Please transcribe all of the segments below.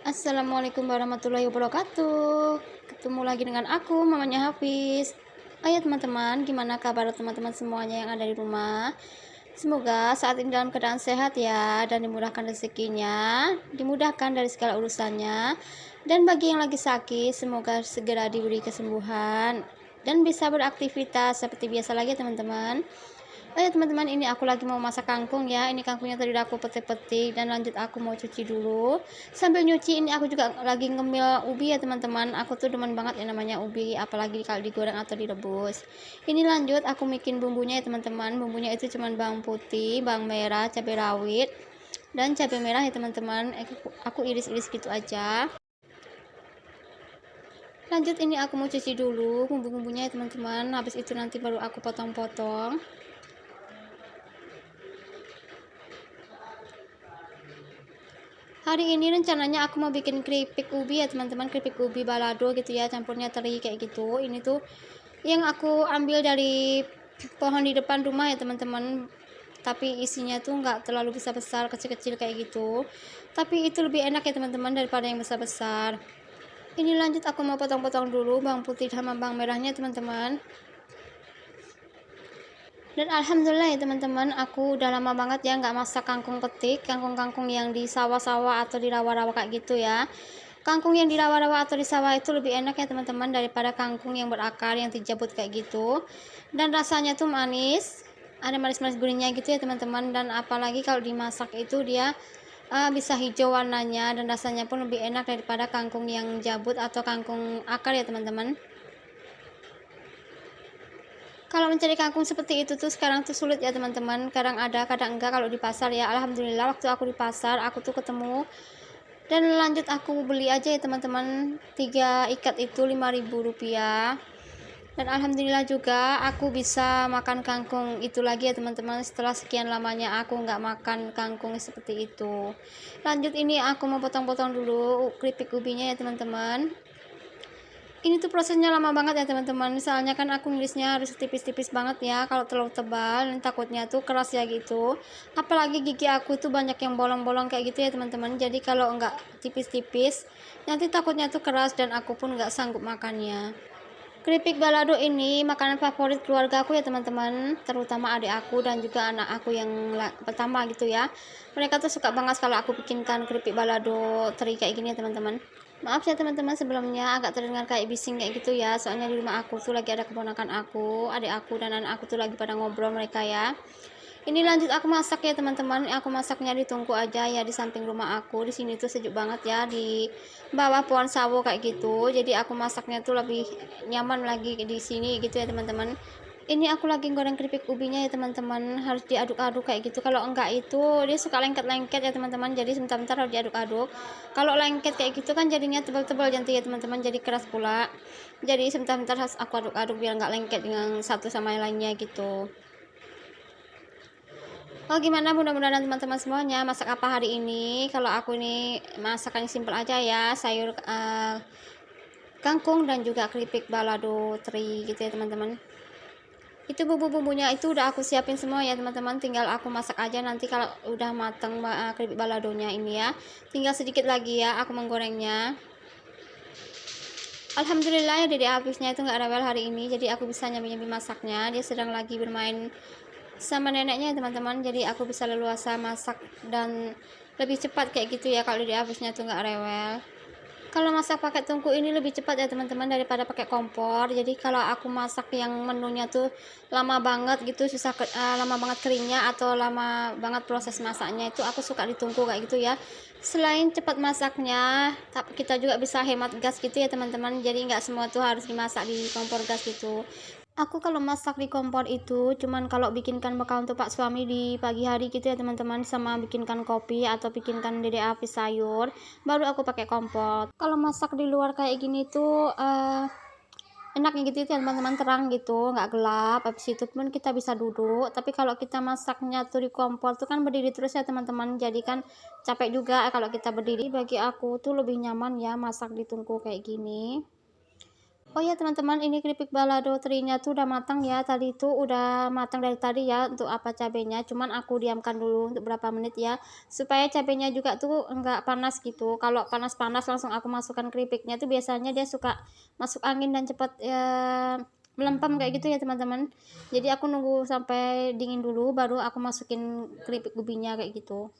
Assalamualaikum warahmatullahi wabarakatuh. Ketemu lagi dengan aku, mamanya Hafiz. Ayo teman-teman, gimana kabar teman-teman semuanya yang ada di rumah? Semoga saat ini dalam keadaan sehat ya, dan dimudahkan rezekinya, dimudahkan dari segala urusannya. Dan bagi yang lagi sakit, semoga segera diberi kesembuhan dan bisa beraktivitas seperti biasa lagi teman-teman. Oh ya teman-teman, ini aku lagi mau masak kangkung ya. Ini kangkungnya tadi udah aku petik-petik dan lanjut aku mau cuci dulu. Sambil nyuci ini aku juga lagi ngemil ubi ya teman-teman. Aku tuh demen banget ya namanya ubi, apalagi kalau digoreng atau direbus. Ini lanjut aku bikin bumbunya ya teman-teman. Bumbunya itu cuman bawang putih, bawang merah, cabai rawit, dan cabai merah ya teman-teman. Aku iris-iris gitu aja. Lanjut ini aku mau cuci dulu bumbu-bumbunya ya teman-teman. Habis itu nanti baru aku potong-potong. Hari ini rencananya aku mau bikin keripik ubi ya teman-teman, keripik ubi balado gitu ya, campurnya teri kayak gitu. Ini tuh yang aku ambil dari pohon di depan rumah ya teman-teman, tapi isinya tuh nggak terlalu besar-besar, kecil-kecil kayak gitu, tapi itu lebih enak ya teman-teman daripada yang besar-besar. Ini lanjut aku mau potong-potong dulu bawang putih sama bawang merahnya teman-teman. Dan alhamdulillah ya teman-teman, aku udah lama banget ya nggak masak kangkung petik, kangkung-kangkung yang di sawah-sawah atau di rawa-rawa kayak gitu ya. Kangkung yang di rawa-rawa atau di sawah itu lebih enak ya teman-teman daripada kangkung yang berakar yang dijabut kayak gitu. Dan rasanya tuh manis, ada manis-manis gurihnya gitu ya teman-teman. Dan apalagi kalau dimasak itu dia bisa hijau warnanya dan rasanya pun lebih enak daripada kangkung yang jabut atau kangkung akar ya teman-teman. Kalau mencari kangkung seperti itu tuh sekarang tuh sulit ya teman-teman. Kadang ada, kadang enggak kalau di pasar ya. Alhamdulillah waktu aku di pasar aku tuh ketemu. Dan lanjut aku beli aja ya teman-teman. 3 ikat itu Rp5.000. Dan alhamdulillah juga aku bisa makan kangkung itu lagi ya teman-teman. Setelah sekian lamanya aku nggak makan kangkung seperti itu. Lanjut ini aku mau potong-potong dulu keripik ubinya ya teman-teman. Ini tuh prosesnya lama banget ya teman-teman, misalnya kan aku nulisnya harus tipis-tipis banget ya, kalau terlalu tebal dan takutnya tuh keras ya gitu, apalagi gigi aku tuh banyak yang bolong-bolong kayak gitu ya teman-teman, jadi kalau enggak tipis-tipis nanti takutnya tuh keras dan aku pun nggak sanggup makannya. Keripik balado ini makanan favorit keluarga aku ya teman-teman, terutama adik aku dan juga anak aku yang pertama gitu ya. Mereka tuh suka banget kalau aku bikinkan keripik balado teri kayak gini ya teman-teman. Maaf ya teman-teman sebelumnya agak terdengar kayak bising kayak gitu ya, soalnya di rumah aku tuh lagi ada keponakan aku, adik aku dan anak aku tuh lagi pada ngobrol mereka ya. Ini lanjut aku masak ya teman-teman. Aku masaknya di tungku aja ya di samping rumah aku. Di sini tuh sejuk banget ya di bawah pohon sawo kayak gitu. Jadi aku masaknya tuh lebih nyaman lagi di sini gitu ya teman-teman. Ini aku lagi goreng keripik ubinya ya teman-teman. Harus diaduk-aduk kayak gitu. Kalau enggak itu dia suka lengket-lengket ya teman-teman. Jadi sebentar-bentar harus diaduk-aduk. Kalau lengket kayak gitu kan jadinya tebal-tebal nanti ya teman-teman. Jadi keras pula. Jadi sebentar-bentar harus aku aduk-aduk biar enggak lengket dengan satu sama yang lainnya gitu. Oh gimana, mudah-mudahan teman-teman semuanya masak apa hari ini. Kalau aku ini masakannya simpel aja ya, sayur kangkung dan juga keripik balado teri gitu ya teman-teman. Itu bumbu-bumbunya itu udah aku siapin semua ya teman-teman, tinggal aku masak aja nanti kalau udah mateng keripik baladonya ini ya. Tinggal sedikit lagi ya aku menggorengnya. Alhamdulillah ya dede Hafidznya itu nggak rewel hari ini, jadi aku bisa nyambi-nyambi masaknya. Dia sedang lagi bermain sama neneknya teman-teman, jadi aku bisa leluasa masak dan lebih cepat kayak gitu ya kalau di habisnya tuh nggak rewel. Kalau masak pakai tungku ini lebih cepat ya teman-teman daripada pakai kompor. Jadi kalau aku masak yang menunya tuh lama banget gitu, susah lama banget keringnya atau lama banget proses masaknya, itu aku suka ditungku kayak gitu ya. Selain cepat masaknya, tapi kita juga bisa hemat gas gitu ya teman-teman, jadi nggak semua tuh harus dimasak di kompor gas gitu. Aku kalau masak di kompor itu cuman kalau bikinkan bekal untuk Pak suami di pagi hari gitu ya teman-teman, sama bikinkan kopi atau bikinkan dede api sayur, baru aku pakai kompor. Kalau masak di luar kayak gini tuh enaknya gitu ya teman-teman, terang gitu, nggak gelap. Habis itu pun kita bisa duduk. Tapi kalau kita masaknya tuh di kompor tuh kan berdiri terus ya teman-teman, jadi kan capek juga kalau kita berdiri. Bagi aku tuh lebih nyaman ya masak di tungku kayak gini. Oh ya teman-teman, ini keripik balado terinya tuh udah matang ya. Tadi tuh udah matang dari tadi ya untuk apa cabenya. Cuman aku diamkan dulu untuk berapa menit ya. Supaya cabenya juga tuh enggak panas gitu. Kalau panas-panas langsung aku masukkan keripiknya tuh biasanya dia suka masuk angin dan cepat ya, melempem kayak gitu ya teman-teman. Jadi aku nunggu sampai dingin dulu baru aku masukin keripik ubinya kayak gitu.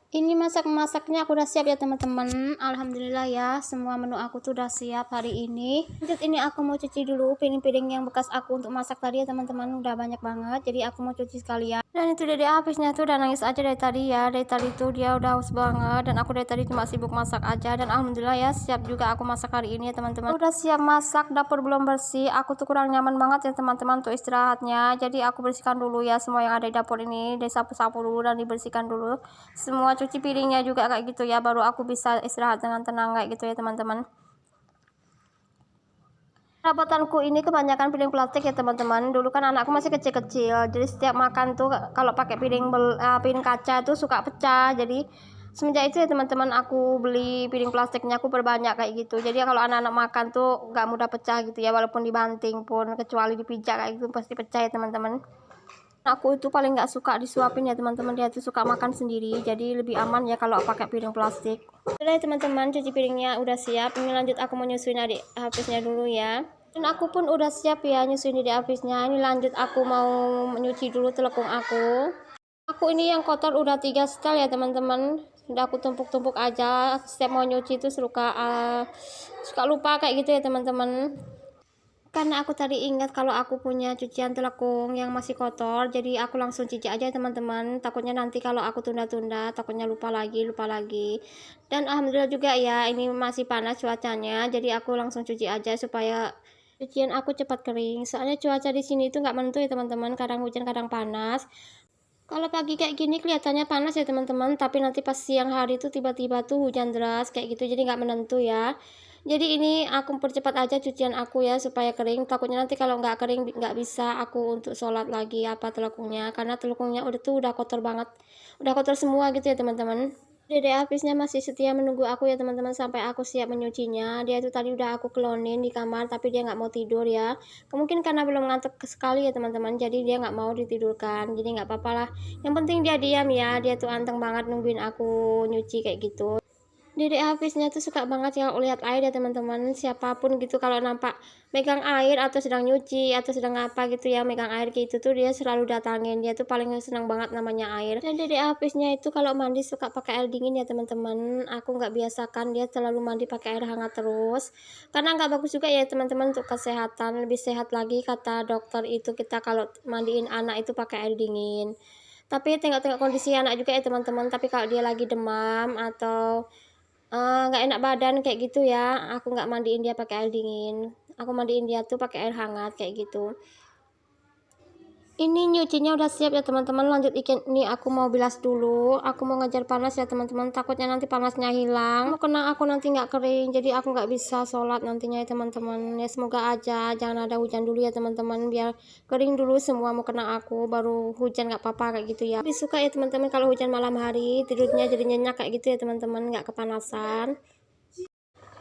Ini masak-masaknya aku udah siap ya teman-teman. Alhamdulillah ya, semua menu aku tuh udah siap hari ini. Lanjut, ini aku mau cuci dulu piring-piring yang bekas aku untuk masak tadi ya teman-teman. Udah banyak banget, jadi aku mau cuci sekalian. Dan itu dede habisnya tuh udah nangis aja dari tadi ya. Dari tadi tuh dia udah haus banget, dan aku dari tadi cuma sibuk masak aja. Dan alhamdulillah ya, siap juga aku masak hari ini ya teman-teman. Udah siap masak, dapur belum bersih. Aku tuh kurang nyaman banget ya teman-teman untuk istirahatnya. Jadi aku bersihkan dulu ya semua yang ada di dapur ini. Disapu-sapu dulu dan dibersihkan dulu semua, cuci piringnya juga kayak gitu ya, baru aku bisa istirahat dengan tenang kayak gitu ya teman-teman. Perabotanku ini kebanyakan piring plastik ya teman-teman. Dulu kan anakku masih kecil-kecil, jadi setiap makan tuh kalau pakai piring kaca tuh suka pecah. Jadi semenjak itu ya teman-teman, aku beli piring plastiknya aku perbanyak kayak gitu. Jadi kalau anak-anak makan tuh nggak mudah pecah gitu ya, walaupun dibanting pun, kecuali dipijak kayak gitu pasti pecah ya teman-teman. Aku itu paling nggak suka disuapin ya teman-teman, dia tuh suka makan sendiri, jadi lebih aman ya kalau pakai piring plastik. Udah ya teman-teman, cuci piringnya udah siap. Ini lanjut aku mau nyusuin adik hapisnya dulu ya. Dan aku pun udah siap ya nyusuin adik hapisnya. Ini lanjut aku mau nyuci dulu telekung aku. Aku ini yang kotor udah 3 setel ya teman-teman. Udah aku tumpuk-tumpuk aja. Setiap mau nyuci itu suka lupa kayak gitu ya teman-teman. Karena aku tadi ingat kalau aku punya cucian telekung yang masih kotor, jadi aku langsung cuci aja teman-teman. Takutnya nanti kalau aku tunda-tunda, takutnya lupa lagi. Dan alhamdulillah juga ya, ini masih panas cuacanya, jadi aku langsung cuci aja supaya cucian aku cepat kering. Soalnya cuaca di sini itu nggak menentu ya teman-teman, kadang hujan kadang panas. Kalau pagi kayak gini kelihatannya panas ya teman-teman, tapi nanti pas siang hari itu tiba-tiba tuh hujan deras kayak gitu, jadi nggak menentu ya. Jadi ini aku percepat aja cucian aku ya supaya kering. Takutnya nanti kalau nggak kering nggak bisa aku untuk sholat lagi apa telekungnya, karena telekungnya udah kotor banget, udah kotor semua gitu ya teman-teman. Dede habisnya masih setia menunggu aku ya teman-teman sampai aku siap menyucinya. Dia itu tadi udah aku kelonin di kamar tapi dia nggak mau tidur ya. Mungkin karena belum ngantuk sekali ya teman-teman, jadi dia nggak mau ditidurkan. Jadi nggak apa-apa lah. Yang penting dia diam ya. Dia tuh anteng banget nungguin aku nyuci kayak gitu. Dedek Hafidznya tuh suka banget ya lihat air ya teman-teman. Siapapun gitu kalau nampak megang air atau sedang nyuci atau sedang apa gitu ya, megang air gitu tuh dia selalu datangin. Dia tuh paling senang banget namanya air. Dan dedek Hafidznya itu kalau mandi suka pakai air dingin ya teman-teman. Aku nggak biasakan, dia selalu mandi pakai air hangat terus, karena nggak bagus juga ya teman-teman untuk kesehatan. Lebih sehat lagi kata dokter itu kita kalau mandiin anak itu pakai air dingin. Tapi tengok-tengok kondisi anak juga ya teman-teman. Tapi kalau dia lagi demam atau nggak enak badan kayak gitu ya, aku nggak mandiin dia pakai air dingin, aku mandiin dia tuh pakai air hangat kayak gitu. Ini nyucinya udah siap ya teman-teman. Lanjut ikan ini aku mau bilas dulu. Aku mau ngejar panas ya teman-teman, takutnya nanti panasnya hilang, mau kena aku nanti nggak kering, jadi aku nggak bisa sholat nantinya ya teman-teman. Ya semoga aja jangan ada hujan dulu ya teman-teman, biar kering dulu semua, mau kena aku baru hujan nggak apa-apa kayak gitu ya. Lebih suka ya teman-teman kalau hujan malam hari, tidurnya jadi nyenyak kayak gitu ya teman-teman, nggak kepanasan.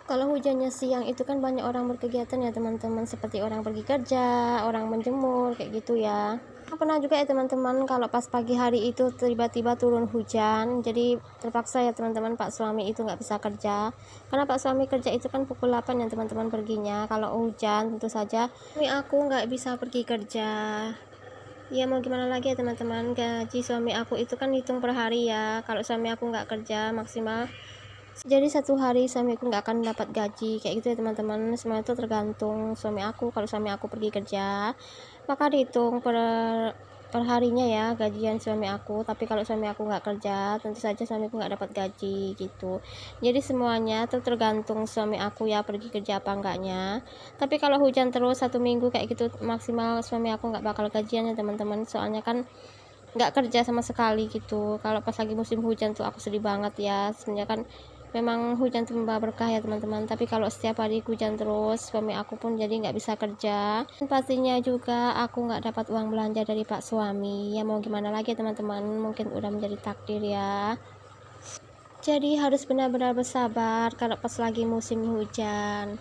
Kalau hujannya siang itu kan banyak orang berkegiatan ya teman-teman, seperti orang pergi kerja, orang menjemur kayak gitu ya. Pernah juga ya teman-teman kalau pas pagi hari itu tiba-tiba turun hujan, jadi terpaksa ya teman-teman Pak suami itu nggak bisa kerja, karena Pak suami kerja itu kan pukul 8 ya teman-teman perginya. Kalau hujan tentu saja suami aku nggak bisa pergi kerja. Ya mau gimana lagi ya teman-teman, gaji suami aku itu kan hitung per hari ya. Kalau suami aku nggak kerja maksimal, jadi satu hari suamiku nggak akan dapat gaji kayak gitu ya teman-teman. Semua itu tergantung suami aku. Kalau suami aku pergi kerja maka dihitung per harinya ya gajian suami aku. Tapi kalau suami aku nggak kerja tentu saja suamiku nggak dapat gaji gitu. Jadi semuanya tuh tergantung suami aku ya pergi kerja apa enggaknya. Tapi kalau hujan terus 1 minggu kayak gitu maksimal suami aku nggak bakal gajian ya teman-teman, soalnya kan nggak kerja sama sekali gitu. Kalau pas lagi musim hujan tuh aku sedih banget ya. Sebenarnya kan memang hujan itu membawa berkah ya teman-teman, tapi kalau setiap hari hujan terus suami aku pun jadi nggak bisa kerja. Dan pastinya juga aku nggak dapat uang belanja dari pak suami. Ya mau gimana lagi ya teman-teman, mungkin udah menjadi takdir ya. Jadi harus benar-benar bersabar kalau pas lagi musim hujan.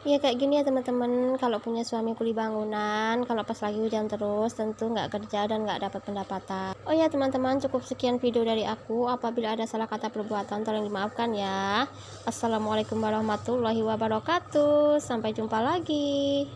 Ya kayak gini ya teman-teman, kalau punya suami kuli bangunan, kalau pas lagi hujan terus tentu nggak kerja dan nggak dapat pendapatan. Oh ya teman-teman, cukup sekian video dari aku. Apabila ada salah kata perbuatan tolong dimaafkan ya. Assalamualaikum warahmatullahi wabarakatuh. Sampai jumpa lagi.